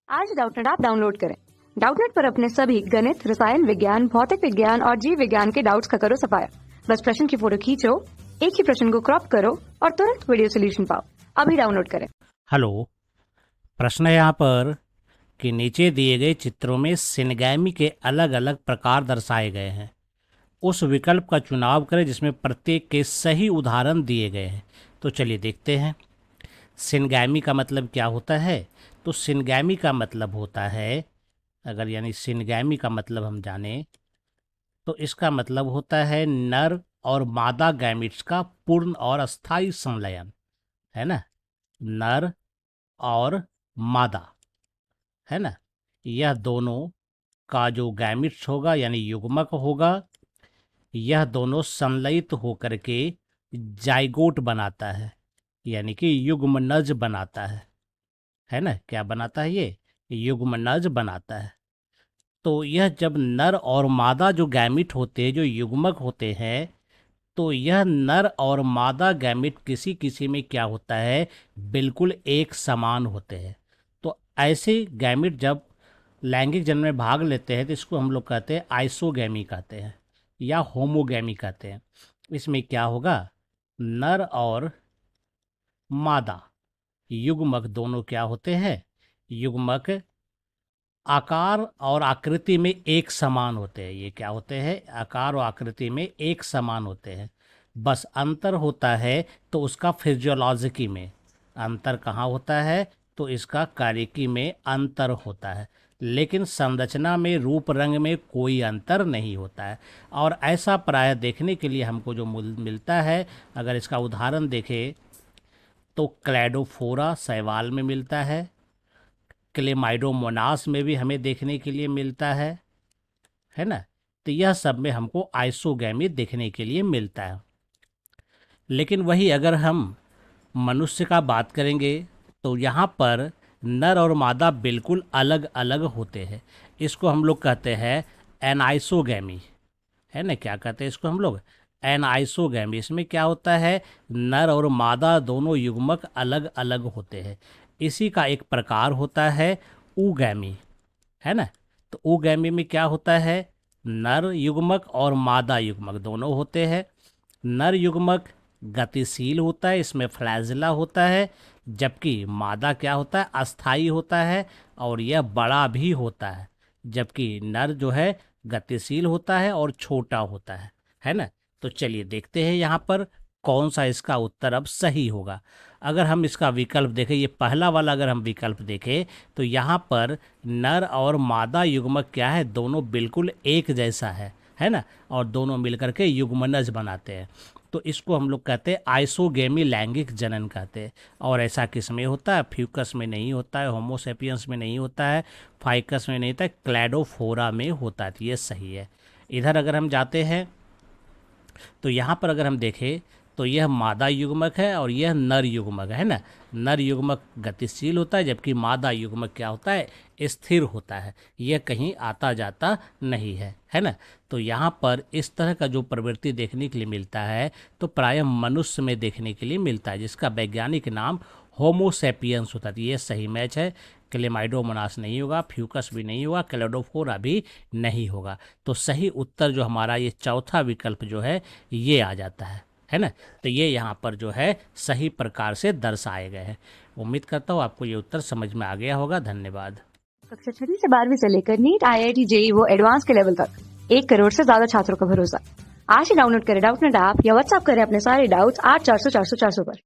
आज Doubtnut app download करें। Doubtnut पर अपने सभी गणित, रसायन विज्ञान, भौतिक विज्ञान और जीव विज्ञान के डाउट्स का करो सफाया। बस प्रश्न की फोटो खींचो, एक ही प्रश्न को क्रॉप करो और तुरंत वीडियो सोल्यूशन पाओ। अभी डाउनलोड करें। हेलो, प्रश्न है यहाँ पर कि नीचे दिए गए चित्रों में सिनगैमी के अलग अलग प्रकार दर्शाए गए हैं। उस विकल्प का चुनाव करें जिसमें प्रत्येक के सही उदाहरण दिए गए हैं। तो चलिए देखते हैं सिनगैमी का मतलब क्या होता है। तो सिनगैमी का मतलब होता है, अगर यानी सिनगैमी का मतलब हम जाने तो इसका मतलब होता है नर और मादा गैमिट्स का पूर्ण और अस्थायी संलयन, है ना। नर और मादा, है ना, यह दोनों का जो गैमिट्स होगा यानी युग्मक होगा, यह दोनों संलयित होकर के जाइगोट बनाता है, यानी कि युग्मनज बनाता है ना। क्या बनाता है ये? युग्मनज बनाता है। तो यह जब नर और मादा जो गैमिट होते हैं, जो युग्मक होते हैं, तो यह नर और मादा गैमिट किसी किसी में क्या होता है, बिल्कुल एक समान होते हैं। तो ऐसे गैमिट जब लैंगिक जन्म में भाग लेते हैं तो इसको हम लोग कहते हैं आइसोगैमी कहते हैं या होमोगैमी कहते हैं। इसमें क्या होगा, नर और मादा युग्मक दोनों क्या होते हैं, युग्मक आकार और आकृति में एक समान होते हैं। ये क्या होते हैं, आकार और आकृति में एक समान होते हैं। बस अंतर होता है तो उसका फिजियोलॉजिकी में अंतर कहाँ होता है, तो इसका कार्यकी में अंतर होता है, लेकिन संरचना में, रूप रंग में कोई अंतर नहीं होता है। और ऐसा प्रायः देखने के लिए हमको जो मिलता है, अगर इसका उदाहरण देखें तो क्लैडोफोरा शैवाल में मिलता है, क्लेमाइडोमोनास में भी हमें देखने के लिए मिलता है ना। तो यह सब में हमको आइसोगैमी देखने के लिए मिलता है। लेकिन वही अगर हम मनुष्य का बात करेंगे तो यहाँ पर नर और मादा बिल्कुल अलग अलग होते हैं। इसको हम लोग कहते हैं एनाइसोगैमी, है ना। क्या कहते हैं इसको हम लोग? एनाइसोगैमी। इसमें क्या होता है, नर और मादा दोनों युग्मक अलग अलग होते हैं। इसी का एक प्रकार होता है ऊगैमी, है ना। तो ऊगैमी में क्या होता है, नर युग्मक और मादा युग्मक दोनों होते हैं। नर युग्मक गतिशील होता है, इसमें फ्लैजिला होता है, जबकि मादा क्या होता है, अस्थाई होता है और यह बड़ा भी होता है। जबकि नर जो है गतिशील होता है और छोटा होता है ना। तो चलिए देखते हैं यहाँ पर कौन सा इसका उत्तर अब सही होगा। अगर हम इसका विकल्प देखें, ये पहला वाला अगर हम विकल्प देखें तो यहाँ पर नर और मादा युग्मक क्या है, दोनों बिल्कुल एक जैसा है ना, और दोनों मिलकर के युग्मनज बनाते हैं। तो इसको हम लोग कहते हैं आइसोगेमी लैंगिक जनन कहते हैं। और ऐसा किस में होता है, फ्यूकस में नहीं होता है, होमोसेपियंस में नहीं होता है, फाइकस में नहीं होता है, क्लैडोफोरा में होता है। तो ये सही है। इधर अगर हम जाते हैं तो यहाँ पर अगर हम देखें तो यह मादा युग्मक है और यह नर युग्मक है ना। नर युग्मक गतिशील होता है, जबकि मादा युग्मक क्या होता है, स्थिर होता है, यह कहीं आता जाता नहीं है ना। तो यहाँ पर इस तरह का जो प्रवृत्ति देखने के लिए मिलता है तो प्रायः मनुष्य में देखने के लिए मिलता है, जिसका वैज्ञानिक नाम होमोसेपियंस होता है। ये सही मैच है। क्लेमाइडोमोनास नहीं होगा, फ्यूकस भी नहीं होगा, क्लेडोफोरा भी नहीं होगा। तो सही उत्तर जो हमारा ये चौथा विकल्प जो है ये आ जाता है ना। तो ये यहाँ पर जो है सही प्रकार से दर्शाए गए हैं। उम्मीद करता हूँ आपको ये उत्तर समझ में आ गया होगा। धन्यवाद। कक्षा 6 से 12वीं से लेकर नीट, IIT, JEE वो एडवांस के लेवल तक 1 करोड़ से ज्यादा छात्रों का भरोसा। आज ही डाउनलोड करें डाउटनेट ऐप या व्हाट्सएप करें अपने सारे डाउट्स 8400 400 400 पर।